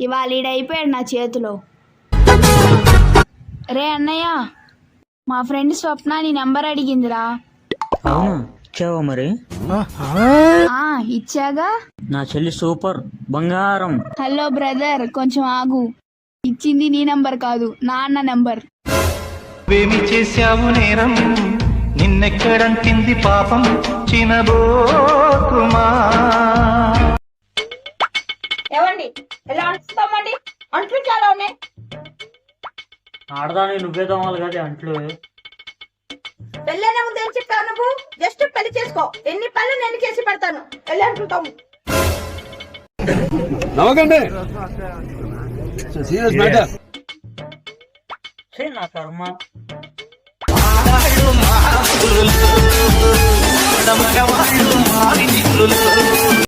ఇవాళ ఈడైపోయాడు నా చేతిలో. రే అన్నయ్య, మా ఫ్రెండ్ స్వప్న నీ నెంబర్ అడిగిందిరా. అవును, ఇచ్చావా మరి? ఇచ్చాగా. నా చెల్లి సూపర్ బంగారం. హలో బ్రదర్, కొంచెం ఆగు. ఇచ్చింది నీ నంబర్ కాదు, నాన్న నంబర్. ఏమి చేశావు నేరం, నిన్నెక్కడంటింది పాపం చినబోకుమా. ఏవండి ఎలా అంటుస్తామండి? అంట్లు చాలా ఉన్నాయి. ఆడదాని నువ్వే తోమాలి కదా అంట్లు. పెళ్ళైనా ముందు ఏం చెప్తావు నువ్వు? జస్ట్ పెళ్లి చేసుకో, ఎన్ని పనులు నేను చేసి పెడతాను. వెళ్ళి అంటుంటాము. నవ్వకండి, సీరియస్ మ్యాటర్. నా కర్మ.